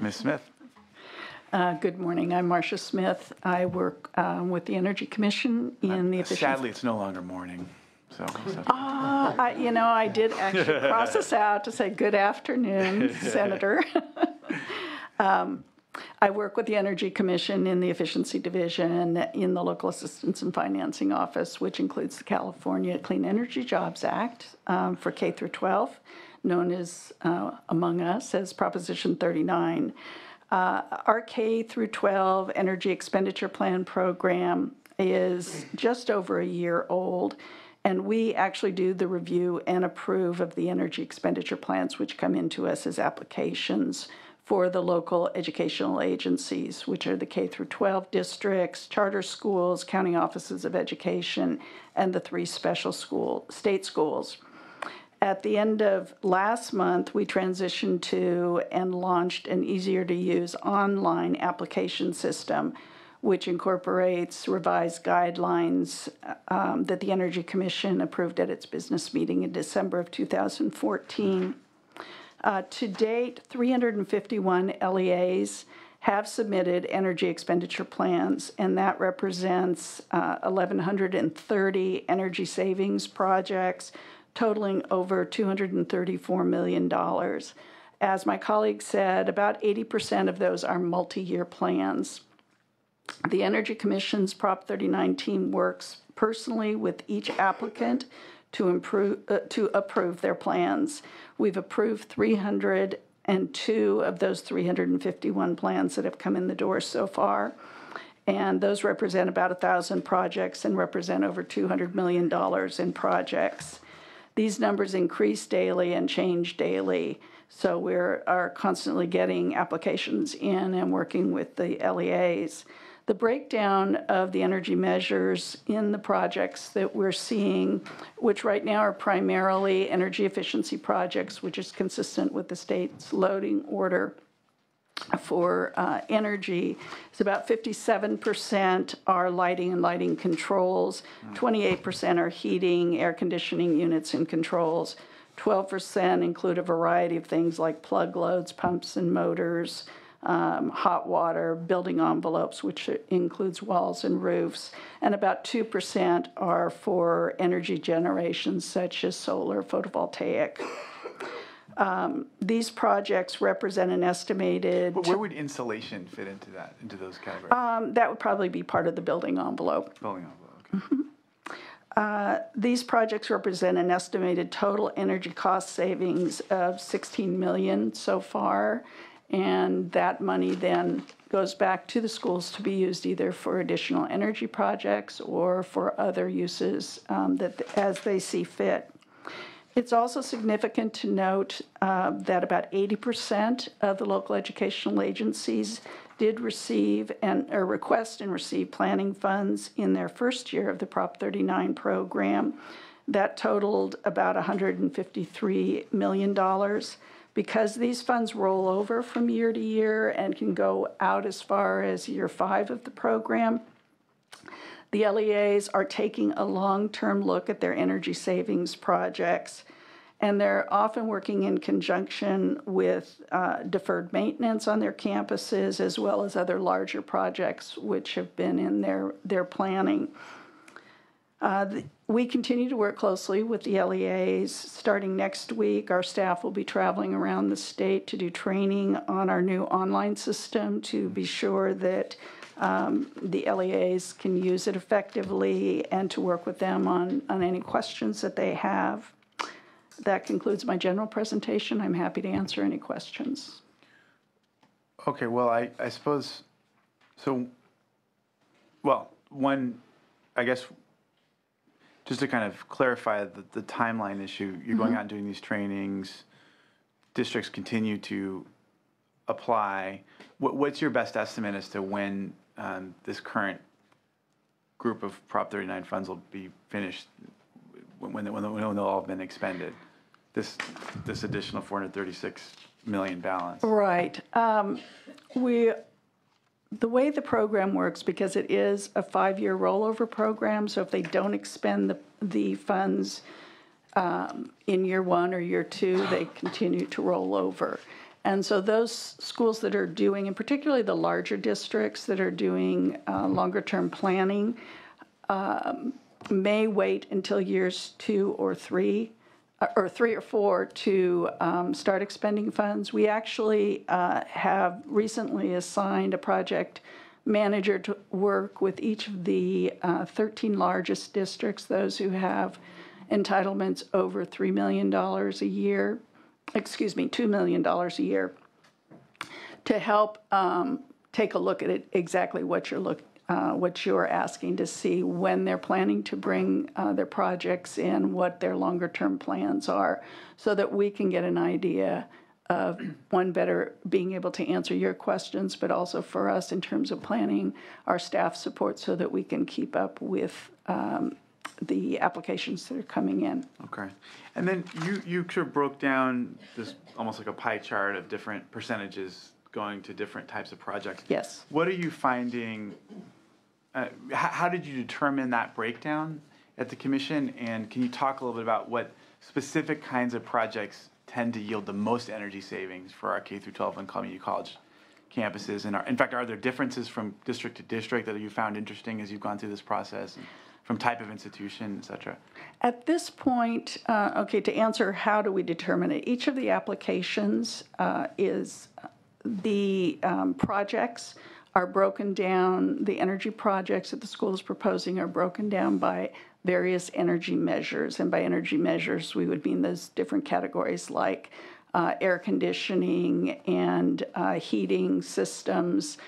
Ms. Smith. Good morning. I'm Marcia Smith. I work with the Energy Commission in the efficiency. Sadly, it's no longer morning. So. I did actually cross this out to say good afternoon, Senator. I work with the Energy Commission in the Efficiency Division in the Local Assistance and Financing Office, which includes the California Clean Energy Jobs Act for K through 12, known as, among us, as Proposition 39. Our K through 12 Energy Expenditure Plan program is just over a year old, and we actually do the review and approve of the energy expenditure plans which come into us as applications for the local educational agencies, which are the K through 12 districts, charter schools, county offices of education, and the 3 special state schools. At the end of last month, we transitioned to and launched an easier-to-use online application system, which incorporates revised guidelines that the Energy Commission approved at its business meeting in December of 2014. To date, 351 LEAs have submitted energy expenditure plans, and that represents 1,130 energy savings projects, totaling over $234 million. As my colleague said, about 80% of those are multi-year plans. The Energy Commission's Prop 39 team works personally with each applicant to approve their plans. We've approved 302 of those 351 plans that have come in the door so far, and those represent about 1,000 projects and represent over $200 million in projects. These numbers increase daily and change daily, so we are constantly getting applications in and working with the LEAs. The breakdown of the energy measures in the projects that we're seeing, which right now are primarily energy efficiency projects, which is consistent with the state's loading order for energy, is about 57% are lighting and lighting controls, 28% are heating, air conditioning units and controls, 12% include a variety of things like plug loads, pumps and motors, hot water, building envelopes, which includes walls and roofs, and about 2% are for energy generation, such as solar, photovoltaic. These projects represent an estimated... But where would insulation fit into that, into those categories? That would probably be part of the building envelope. Building envelope, okay. These projects represent an estimated total energy cost savings of $16 million so far, and that money then goes back to the schools to be used either for additional energy projects or for other uses as they see fit. It's also significant to note that about 80% of the local educational agencies did receive or request and receive planning funds in their first year of the Prop 39 program. That totaled about $153 million. Because these funds roll over from year to year and can go out as far as year 5 of the program, the LEAs are taking a long-term look at their energy savings projects, and they're often working in conjunction with deferred maintenance on their campuses, as well as other larger projects which have been in their planning. We continue to work closely with the LEAs. Starting next week, our staff will be traveling around the state to do training on our new online system to be sure that the LEAs can use it effectively and to work with them on any questions that they have. That concludes my general presentation. I'm happy to answer any questions. Okay, well, I suppose, so, well, one, I guess, just to kind of clarify the timeline issue, you're going out and doing these trainings, districts continue to apply. What's your best estimate as to when this current group of Prop 39 funds will be finished, when they'll all have been expended, this additional $436 million balance? Right. The way the program works, because it is a 5-year rollover program, so if they don't expend the funds in year 1 or year 2, they continue to roll over. And so those schools that are doing, and particularly the larger districts that are doing longer-term planning, may wait until years 2 or 3, or 3 or 4 to start expending funds. We actually have recently assigned a project manager to work with each of the 13 largest districts, those who have entitlements over $3 million a year, $2 million a year, to help take a look at it, exactly what you're asking, to see when they're planning to bring their projects in, what their longer term plans are, so that we can get an idea of, one, better being able to answer your questions, but also for us in terms of planning our staff support so that we can keep up with the applications that are coming in. Okay. And then you sort of broke down this almost like a pie chart of different percentages going to different types of projects. Yes. What are you finding? How did you determine that breakdown at the commission? And can you talk a little bit about what specific kinds of projects tend to yield the most energy savings for our K through 12 and community college campuses? And in fact, are there differences from district to district that you found interesting as you've gone through this process, and from type of institution, et cetera? At this point, to answer how do we determine it, each of the applications is the projects are broken down, the energy projects that the school is proposing are broken down by various energy measures. And by energy measures, we would mean those different categories like air conditioning and heating systems,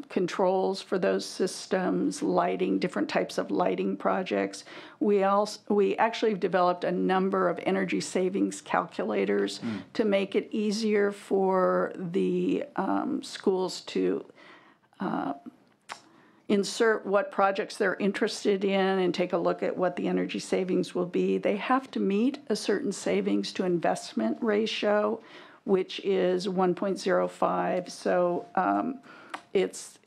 controls for those systems, lighting, different types of lighting projects. We actually have developed a number of energy savings calculators to make it easier for the schools to insert what projects they're interested in and take a look at what the energy savings will be. They have to meet a certain savings to investment ratio, which is 1.05. So it's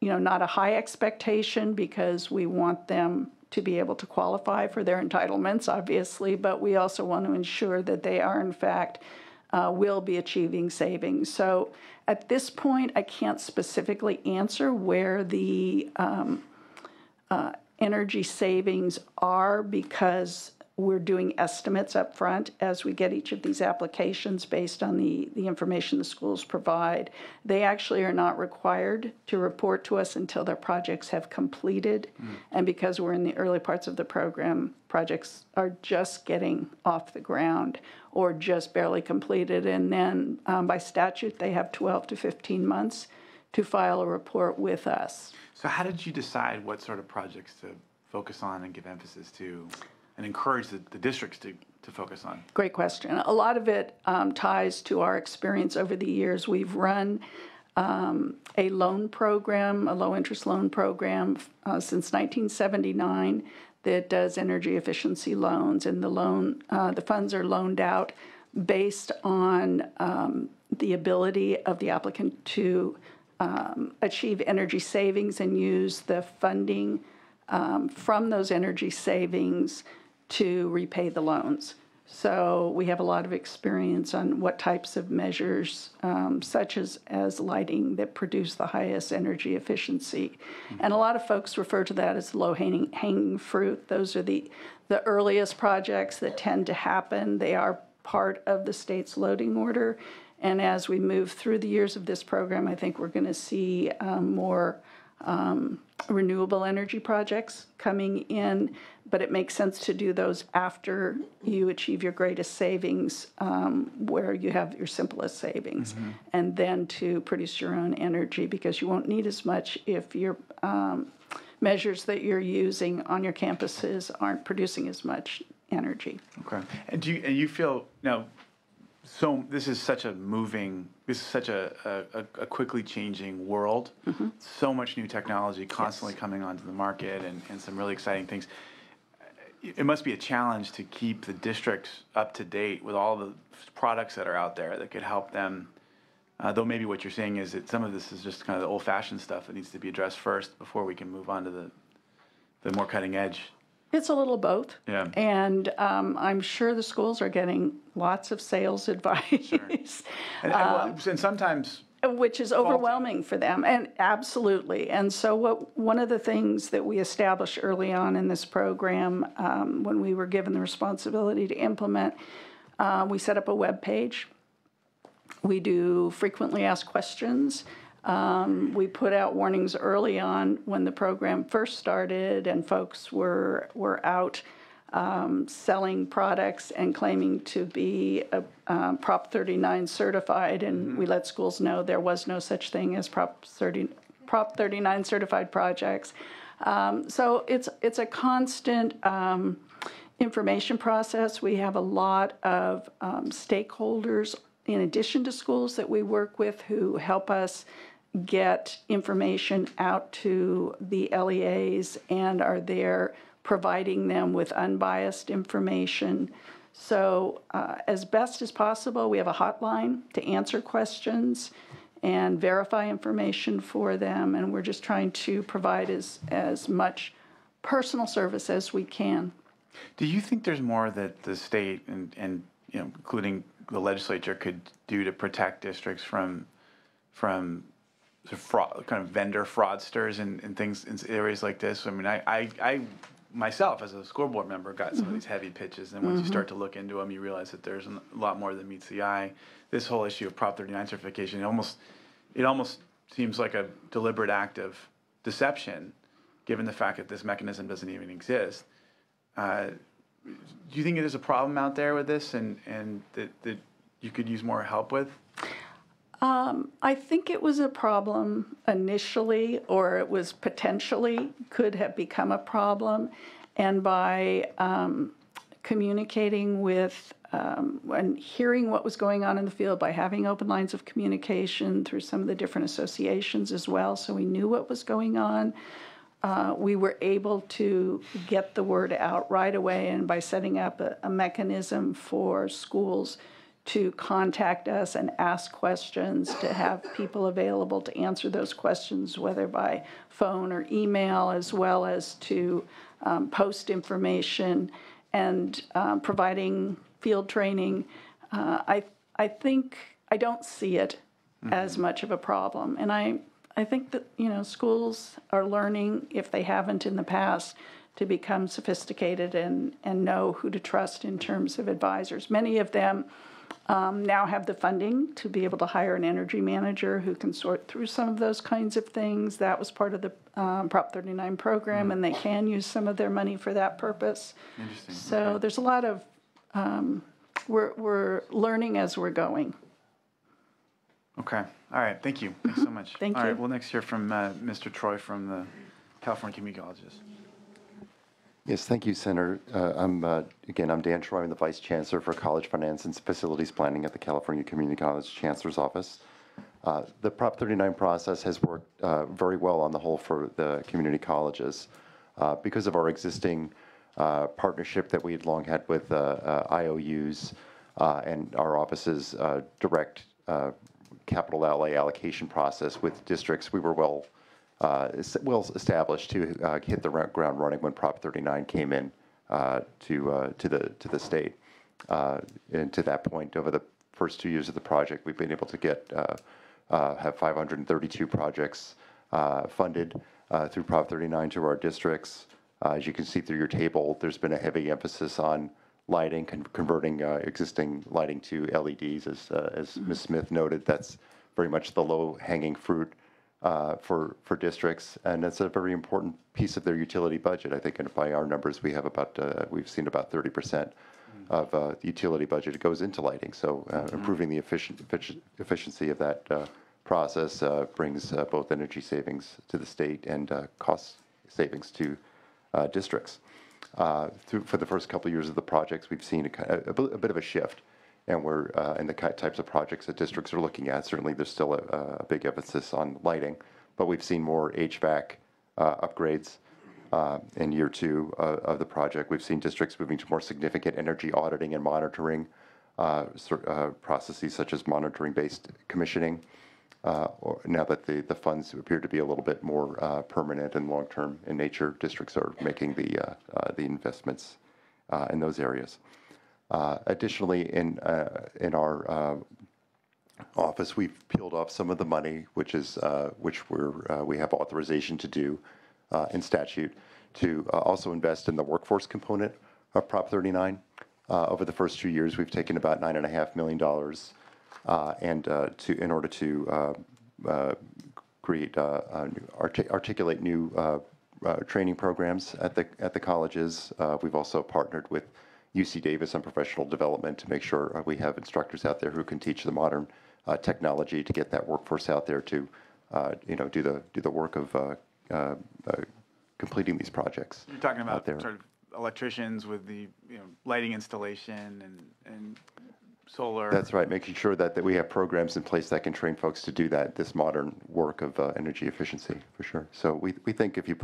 not a high expectation, because we want them to be able to qualify for their entitlements, obviously, but we also want to ensure that they are, in fact, will be achieving savings. So at this point, I can't specifically answer where the energy savings are, because we're doing estimates up front as we get each of these applications based on the information the schools provide. They actually are not required to report to us until their projects have completed. And because we're in the early parts of the program, projects are just getting off the ground or just barely completed. And then by statute, they have 12 to 15 months to file a report with us. So how did you decide what sort of projects to focus on and give emphasis to, and encourage the districts to focus on? Great question. A lot of it ties to our experience over the years. We've run a loan program, a low-interest loan program since 1979 that does energy efficiency loans, and the funds are loaned out based on the ability of the applicant to achieve energy savings and use the funding from those energy savings to repay the loans. So we have a lot of experience on what types of measures, such as lighting, that produce the highest energy efficiency. And a lot of folks refer to that as low-hanging fruit. Those are the earliest projects that tend to happen. They are part of the state's loading order. And as we move through the years of this program, I think we're going to see more renewable energy projects coming in, but it makes sense to do those after you achieve your greatest savings, where you have your simplest savings, and then to produce your own energy, because you won't need as much if your measures that you're using on your campuses aren't producing as much energy. Okay. And you feel now, so this is such a quickly changing world. So much new technology constantly coming onto the market, and some really exciting things. It must be a challenge to keep the districts up to date with all the products that are out there that could help them. Though maybe what you're saying is that some of this is just kind of the old-fashioned stuff that needs to be addressed first before we can move on to the more cutting edge It's a little both. Yeah. And I'm sure the schools are getting lots of sales advice. And sometimes, Which is overwhelming for them, and absolutely. And so one of the things that we established early on in this program, when we were given the responsibility to implement, we set up a web page. We do frequently asked questions. We put out warnings early on when the program first started and folks were out selling products and claiming to be Prop 39 certified, and we let schools know there was no such thing as Prop 39 certified projects. So it's a constant information process. We have a lot of stakeholders in addition to schools that we work with who help us get information out to the LEAs and are there providing them with unbiased information. So as best as possible, we have a hotline to answer questions and verify information for them, and we're just trying to provide as much personal service as we can. do you think there's more that the state and including the legislature could do to protect districts from fraud, kind of vendor fraudsters and things in areas like this? I mean, I myself, as a school board member, got some of these heavy pitches, and once you start to look into them, you realize that there's a lot more than meets the eye. This whole issue of Prop 39 certification, it almost seems like a deliberate act of deception, given the fact that this mechanism doesn't even exist. Do you think there's a problem out there with this, and that you could use more help with? I think it was a problem initially, or it was potentially could have become a problem. And by communicating with and hearing what was going on in the field, by having open lines of communication through some of the different associations as well, so we knew what was going on, we were able to get the word out right away. And by setting up a mechanism for schools to contact us and ask questions, to have people available to answer those questions, whether by phone or email, as well as to post information and providing field training. I think I don't see it as much of a problem. And I think that, schools are learning, if they haven't in the past, to become sophisticated and know who to trust in terms of advisors. Many of them now have the funding to be able to hire an energy manager who can sort through some of those kinds of things. That was part of the Prop 39 program, and they can use some of their money for that purpose. Interesting. So Okay. there's a lot of, we're learning as we're going. Okay. All right. Thank you. Thanks so much. Thank All you. right. We'll next hear from Mr. Troy from the California Community Colleges. Yes, thank you, Senator. I'm Dan Troy. I'm the Vice Chancellor for College Finance and Facilities Planning at the California Community College Chancellor's Office. The Prop 39 process has worked very well on the whole for the community colleges because of our existing partnership that we had long had with IOUs and our office's direct capital outlay allocation process with districts. We were well established to hit the ground running when Prop 39 came in to the state. And to that point, over the first 2 years of the project, we've been able to have 532 projects funded through Prop 39 to our districts. As you can see through your table, there's been a heavy emphasis on lighting, converting existing lighting to LEDs. As Ms. Smith noted, that's very much the low-hanging fruit for districts, and it's a very important piece of their utility budget. I think, and by our numbers, we've seen about 30% of the utility budget goes into lighting. So improving the efficiency of that process brings both energy savings to the state and cost savings to districts. For the first couple of years of the projects, we've seen a bit of a shift. And we're in the types of projects that districts are looking at. Certainly, there's still a big emphasis on lighting, but we've seen more HVAC upgrades in year 2 of the project. We've seen districts moving to more significant energy auditing and monitoring processes, such as monitoring-based commissioning. or now that the funds appear to be a little bit more permanent and long-term in nature, districts are making the investments in those areas. Additionally, in our office, we've peeled off some of the money, which we have authorization to do in statute to also invest in the workforce component of Prop 39. Over the first 2 years, we've taken about $9.5 million in order to create articulate new training programs at the colleges. We've also partnered with UC Davis on professional development to make sure we have instructors out there who can teach the modern technology to get that workforce out there to do the work of completing these projects. You're talking about there. sort of electricians with the lighting installation and solar. That's right, making sure that we have programs in place that can train folks to do this modern work of energy efficiency, for sure. So we think if you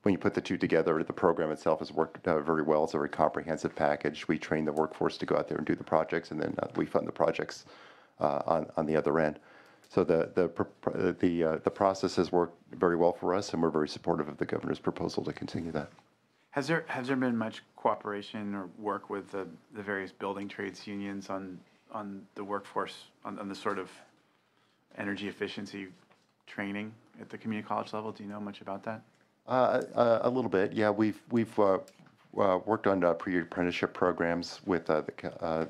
when you put the two together, the program itself has worked very well. It's a very comprehensive package. We train the workforce to go out there and do the projects, and then we fund the projects on the other end. So the process has worked very well for us, and we're very supportive of the governor's proposal to continue that. Has there been much cooperation or work with the various building trades unions on the workforce, on the sort of energy efficiency training at the community college level? Do you know much about that? A little bit, yeah. We've worked on pre-apprenticeship programs with the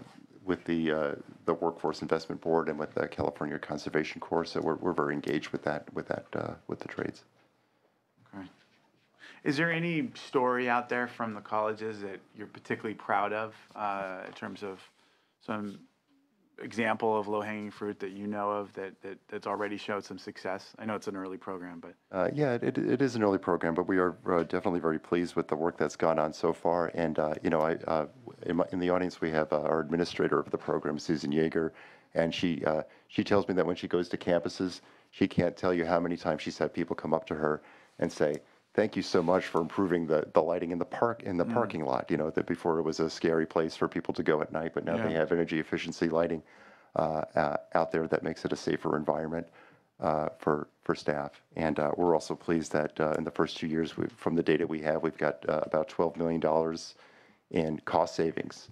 Workforce Investment Board and with the California Conservation Corps. So we're very engaged with the trades. Okay. Is there any story out there from the colleges that you're particularly proud of in terms of some example of low-hanging fruit that you know of that's already showed some success? I know it's an early program, but yeah, it is an early program, but we are definitely very pleased with the work that's gone on so far. And in the audience we have our administrator of the program, Susan Yeager, and she tells me that when she goes to campuses, she can't tell you how many times she's had people come up to her and say, "Thank you so much for improving the lighting in the parking lot." That before it was a scary place for people to go at night, but now they have energy efficiency lighting out there that makes it a safer environment for staff. And we're also pleased that in the first 2 years, from the data we have, we've got about $12 million in cost savings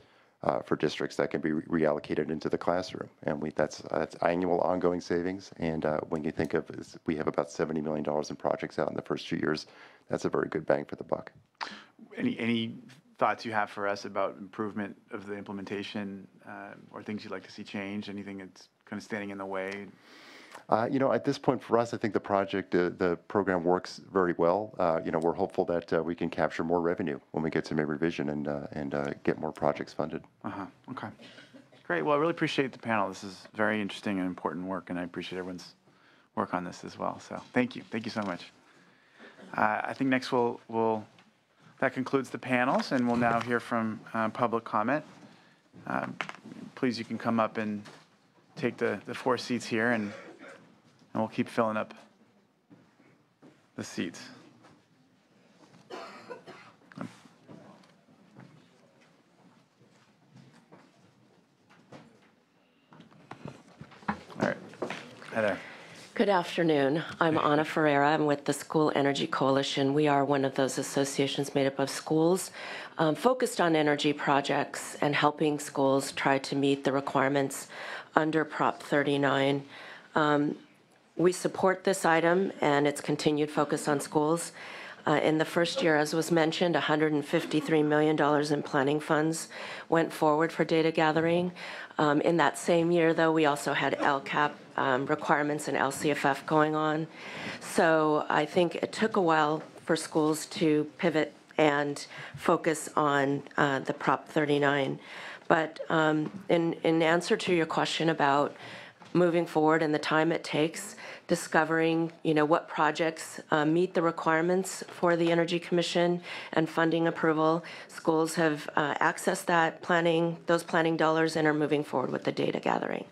for districts that can be reallocated into the classroom. And that's annual ongoing savings. And when you think of we have about $70 million in projects out in the first 2 years, that's a very good bang for the buck. Any thoughts you have for us about improvement of the implementation or things you'd like to see change? Anything that's kind of standing in the way? At this point for us, I think the program works very well. We're hopeful that we can capture more revenue when we get to mid-revision and get more projects funded. Okay. Great. Well, I really appreciate the panel. This is very interesting and important work, and I appreciate everyone's work on this as well. So thank you. Thank you so much. I think next that concludes the panels, and we'll now hear from public comment. Please, you can come up and take the 4 seats here, and we'll keep filling up the seats. All right. Hi there. Good afternoon. I'm Ana Ferreira. I'm with the School Energy Coalition. We are one of those associations made up of schools focused on energy projects and helping schools try to meet the requirements under Prop 39. We support this item and its continued focus on schools. In the first year, as was mentioned, $153 million in planning funds went forward for data gathering. In that same year, though, we also had LCAP requirements and LCFF going on. So I think it took a while for schools to pivot and focus on the Prop 39. But in answer to your question about moving forward and the time it takes, discovering, what projects meet the requirements for the Energy Commission and funding approval. Schools have accessed those planning dollars and are moving forward with the data gathering.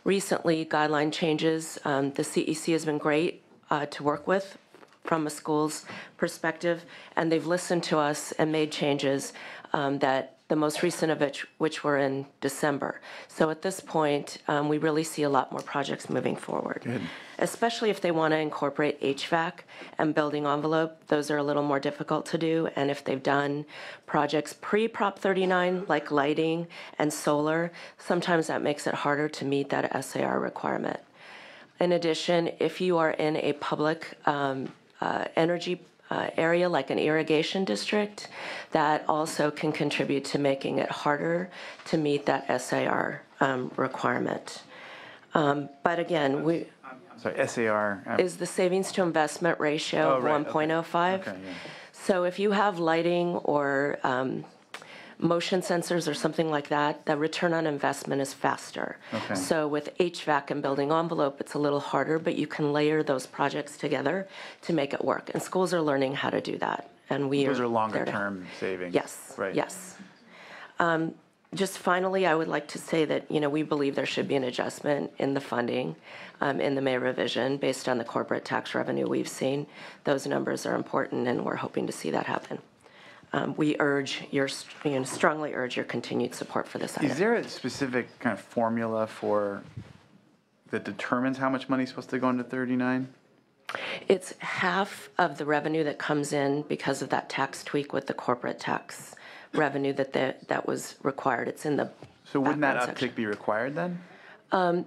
Recently, guideline changes. The CEC has been great to work with from a school's perspective, and they've listened to us and made changes that the most recent of which were in December. So at this point, we really see a lot more projects moving forward. Good. Especially if they want to incorporate HVAC and building envelope. Those are a little more difficult to do. And if they've done projects pre-Prop 39, like lighting and solar, sometimes that makes it harder to meet that SAR requirement. In addition, if you are in a public energy area like an irrigation district, that also can contribute to making it harder to meet that SAR requirement. But again, I'm sorry, SAR. is the savings to investment ratio of right, 1.05. Okay, yeah. So if you have lighting or motion sensors or something like that, the return on investment is faster. Okay. So with HVAC and building envelope, it's a little harder, but you can layer those projects together to make it work. And schools are learning how to do that. And Those are there longer to- term savings. Yes, Right. yes. Just finally, I would like to say that, we believe there should be an adjustment in the funding in the May revision based on the corporate tax revenue we've seen. Those numbers are important, and we're hoping to see that happen. We strongly urge your continued support for this item. Is there a specific kind of formula that determines how much money is supposed to go into 39? It's half of the revenue that comes in because of that tax tweak with the corporate tax revenue that was required. It's in the So wouldn't that background uptick section. be required then?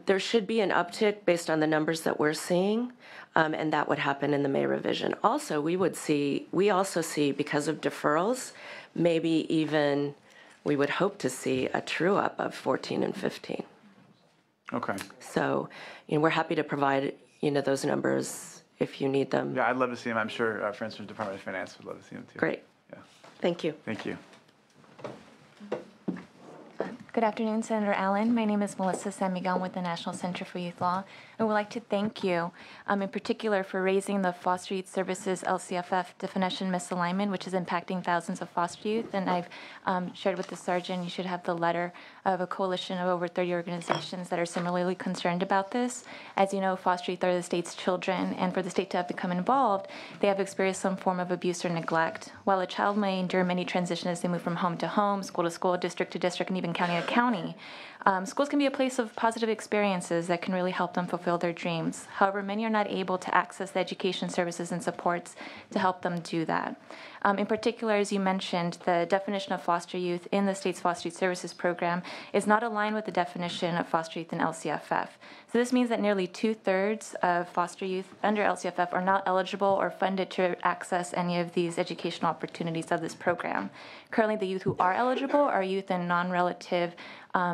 There should be an uptick based on the numbers that we're seeing, and that would happen in the May revision. Also, we also see, because of deferrals, maybe even we would hope to see a true up of 14 and 15. Okay. So, we're happy to provide, those numbers if you need them. Yeah, I'd love to see them. I'm sure our friends from the Department of Finance would love to see them too. Great. Yeah. Thank you. Thank you. Good afternoon, Senator Allen. My name is Melissa San Miguel with the National Center for Youth Law. I would like to thank you in particular for raising the Foster Youth Services LCFF definition misalignment, which is impacting thousands of foster youth. And I've shared with the sergeant, you should have the letter of a coalition of over 30 organizations that are similarly concerned about this. As you know, foster youth are the state's children, and for the state to have become involved, they have experienced some form of abuse or neglect. While a child may endure many transitions as they move from home to home, school to school, district to district, and even county to county, schools can be a place of positive experiences that can really help them fulfill their dreams. However, many are not able to access the education services and supports to help them do that. In particular, as you mentioned, the definition of foster youth in the state's foster youth services program is not aligned with the definition of foster youth in LCFF. So this means that nearly 2/3 of foster youth under LCFF are not eligible or funded to access any of these educational opportunities of this program. Currently, the youth who are eligible are youth in non-relative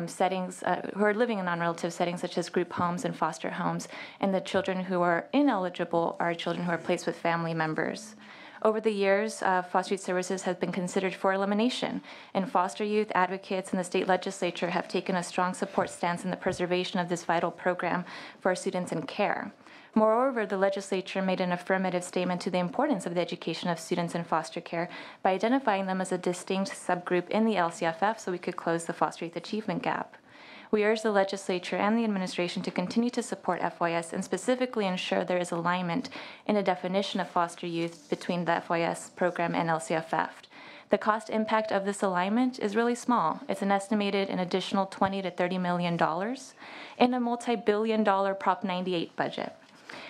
settings, who are living in non-relative settings such as group homes and foster homes, and the children who are ineligible are children who are placed with family members. Over the years, foster youth services has been considered for elimination, and foster youth advocates and the state legislature have taken a strong support stance in the preservation of this vital program for our students in care. Moreover, the legislature made an affirmative statement to the importance of the education of students in foster care by identifying them as a distinct subgroup in the LCFF so we could close the foster youth achievement gap. We urge the legislature and the administration to continue to support FYS and specifically ensure there is alignment in the definition of foster youth between the FYS program and LCFF. The cost impact of this alignment is really small. It's an estimated an additional $20 to $30 million in a multi-billion-dollar Prop 98 budget.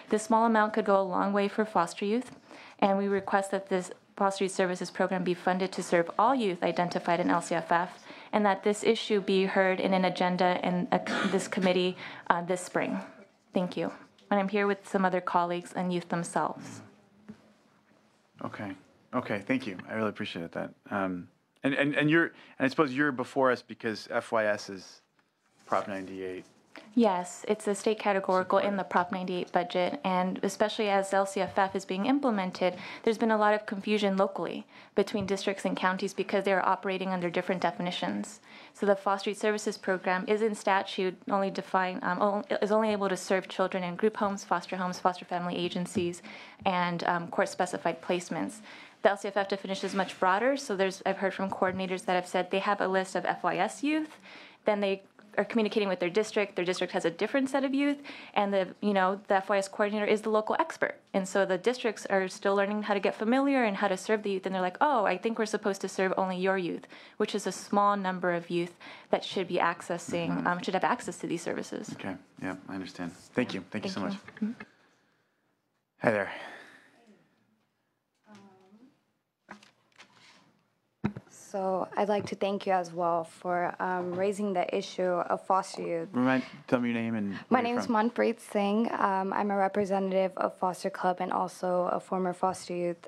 This small amount could go a long way for foster youth, and we request that this foster youth services program be funded to serve all youth identified in LCFF, and that this issue be heard in an agenda in this committee this spring. Thank you. And I'm here with some other colleagues and youth themselves. Okay. Thank you. I really appreciate that. And I suppose you're before us because FYS is Prop 98. Yes, it's a state categorical in the Prop 98 budget, and especially as LCFF is being implemented, there's been a lot of confusion locally between districts and counties because they are operating under different definitions. So the foster youth services program is in statute only defined, is only able to serve children in group homes, foster family agencies, and court-specified placements. The LCFF definition is much broader, so I've heard from coordinators that have said they have a list of FYS youth, then they are communicating with their district has a different set of youth, and the FYS coordinator is the local expert. And so the districts are still learning how to get familiar and how to serve the youth, and they're like, oh, I think we're supposed to serve only your youth, which is a small number of youth that should be accessing, should have access to these services. Okay, yeah, I understand. Thank you. Thank you so much. Mm-hmm. Hi there. So I'd like to thank you as well for raising the issue of foster youth. Tell me your name and My where name you're is from. Manpreet Singh. I'm a representative of Foster Club and also a former foster youth.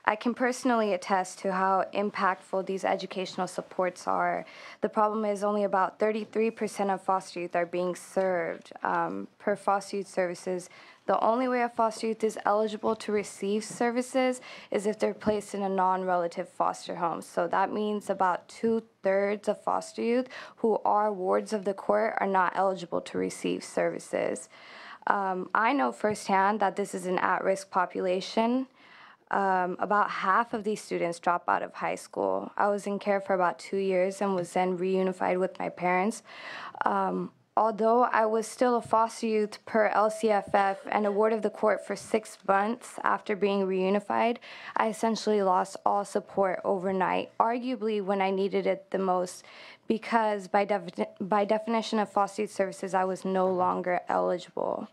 I can personally attest to how impactful these educational supports are. The problem is only about 33% of foster youth are being served per foster youth services. The only way a foster youth is eligible to receive services is if they're placed in a non-relative foster home. So that means about 2/3 of foster youth who are wards of the court are not eligible to receive services. I know firsthand that this is an at-risk population. About half of these students drop out of high school. I was in care for about 2 years and was then reunified with my parents. Although I was still a foster youth per LCFF and a ward of the court for 6 months after being reunified, I essentially lost all support overnight, arguably when I needed it the most, because by definition of foster youth services, I was no longer eligible.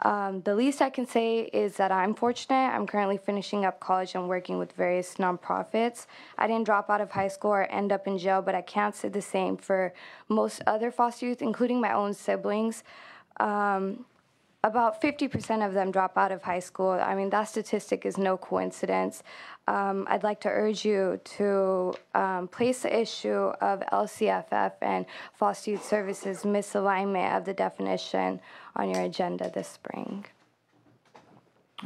The least I can say is that I'm fortunate. I'm currently finishing up college and working with various nonprofits. I didn't drop out of high school or end up in jail, but I can't say the same for most other foster youth, including my own siblings. About 50% of them drop out of high school. I mean, that statistic is no coincidence. I'd like to urge you to place the issue of LCFF and foster youth services misalignment of the definition on your agenda this spring.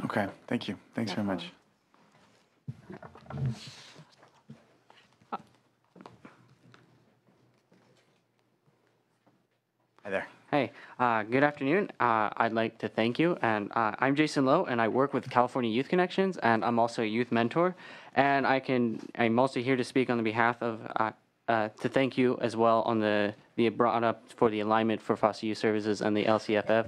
Okay, thank you. Thanks very much. Hi there. Hey, good afternoon. I'd like to thank you. And I'm Jason Lowe, and I work with California Youth Connections, and I'm also a youth mentor. And I'm also here to speak on the behalf of, to thank you as well on the brought up for the alignment for foster youth services and the LCFF.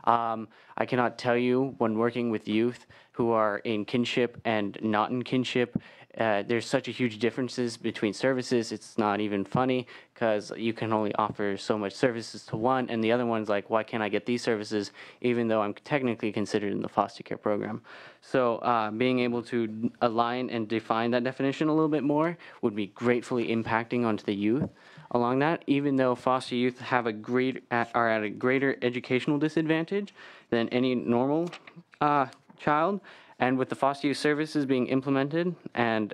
I cannot tell you, when working with youth who are in kinship and not in kinship, there's such a huge differences between services. It's not even funny because you can only offer so much services to one, and the other one's like, why can't I get these services even though I'm technically considered in the foster care program? So being able to align and define that definition a little bit more would be gratefully impacting onto the youth along that, even though foster youth have are at a greater educational disadvantage than any normal child. And with the foster youth services being implemented and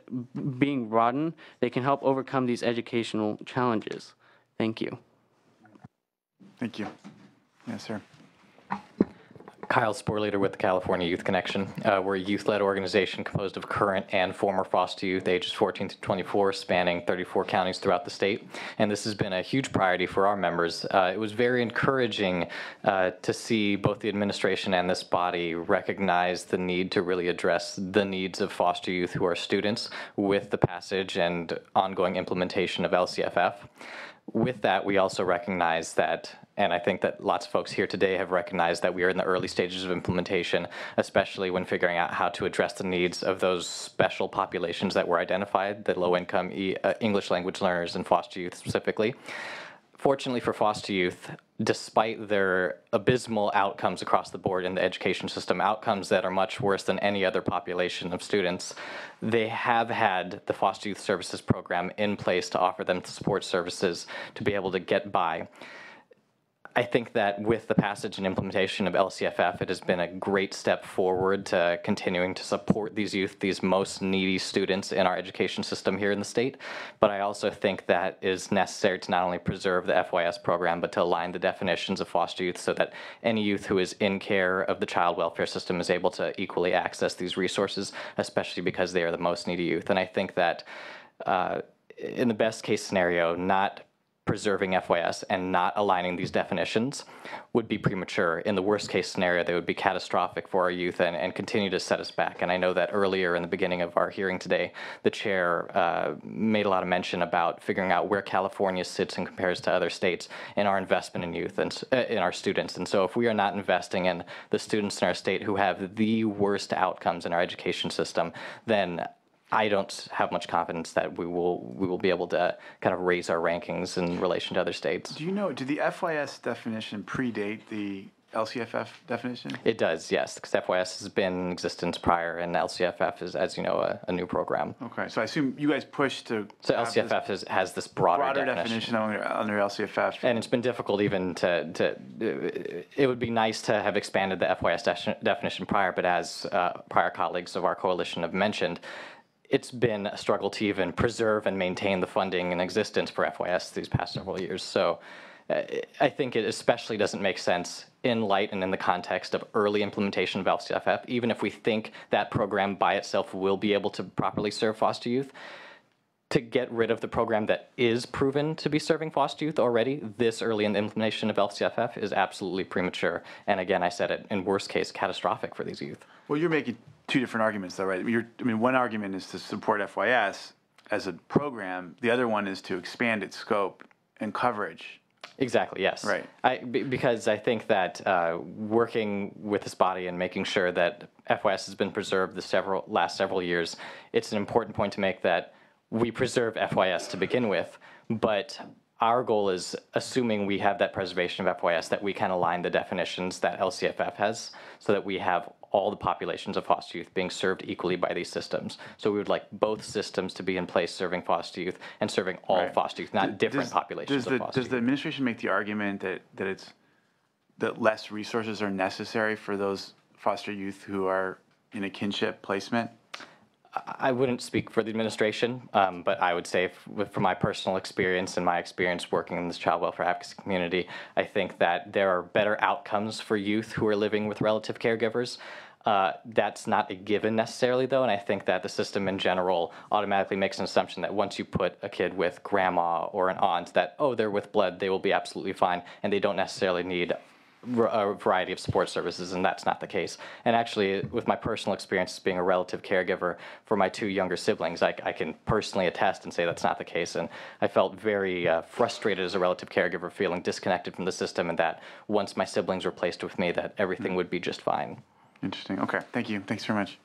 being broadened, they can help overcome these educational challenges. Thank you. Thank you. Yes, sir. Kyle Sporleader with the California Youth Connection. We're a youth-led organization composed of current and former foster youth ages 14 to 24, spanning 34 counties throughout the state. And this has been a huge priority for our members. It was very encouraging to see both the administration and this body recognize the need to really address the needs of foster youth who are students with the passage and ongoing implementation of LCFF. With that, we also recognize that, and I think that lots of folks here today have recognized that we are in the early stages of implementation, especially when figuring out how to address the needs of those special populations that were identified, the low-income English language learners and foster youth specifically. Fortunately for foster youth, despite their abysmal outcomes across the board in the education system, outcomes that are much worse than any other population of students, they have had the foster youth services program in place to offer them support services to be able to get by. I think that with the passage and implementation of LCFF, it has been a great step forward to continuing to support these youth, these most needy students in our education system here in the state. But I also think that is necessary to not only preserve the FYS program, but to align the definitions of foster youth so that any youth who is in care of the child welfare system is able to equally access these resources, especially because they are the most needy youth. And I think that in the best case scenario, not preserving FYS and not aligning these definitions would be premature. In the worst case scenario, they would be catastrophic for our youth and continue to set us back. And I know that earlier in the beginning of our hearing today, the chair made a lot of mention about figuring out where California sits and compares to other states in our investment in youth and in our students. And so if we are not investing in the students in our state who have the worst outcomes in our education system, then I don't have much confidence that we will be able to kind of raise our rankings in relation to other states. Do you know, did the FYS definition predate the LCFF definition? It does, yes, because FYS has been in existence prior, and LCFF is, as you know, a new program. Okay, so I assume you guys pushed to So have this LCFF has this broader definition under LCFF. And it's been difficult even it would be nice to have expanded the FYS definition prior, but as prior colleagues of our coalition have mentioned, it's been a struggle to even preserve and maintain the funding in existence for FYS these past several years. So I think it especially doesn't make sense in light and in the context of early implementation of LCFF, even if we think that program by itself will be able to properly serve foster youth, to get rid of the program that is proven to be serving foster youth already this early in the implementation of LCFF is absolutely premature. And again, I said it, in worst case, catastrophic for these youth. Well, you're making two different arguments, though, right? One argument is to support FYS as a program. The other one is to expand its scope and coverage. Exactly, yes. Right. Because I think that working with this body and making sure that FYS has been preserved the last several years, it's an important point to make that we preserve FYS to begin with, but our goal is, assuming we have that preservation of FYS, that we can align the definitions that LCFF has so that we have all the populations of foster youth being served equally by these systems. So we would like both systems to be in place serving foster youth and serving all foster youth, not different populations of foster youth. Does the administration make the argument that less resources are necessary for those foster youth who are in a kinship placement? I wouldn't speak for the administration, but I would say from my personal experience and my experience working in this child welfare advocacy community, I think that there are better outcomes for youth who are living with relative caregivers. That's not a given necessarily, though, and I think that the system in general automatically makes an assumption that once you put a kid with grandma or an aunt, that, oh, they're with blood, they will be absolutely fine, and they don't necessarily need a variety of support services, and that's not the case. And actually, with my personal experience being a relative caregiver for my two younger siblings, I can personally attest and say that's not the case. And I felt very frustrated as a relative caregiver, feeling disconnected from the system, and that once my siblings were placed with me, that everything would be just fine. Interesting. Okay. Thank you. Thanks very much.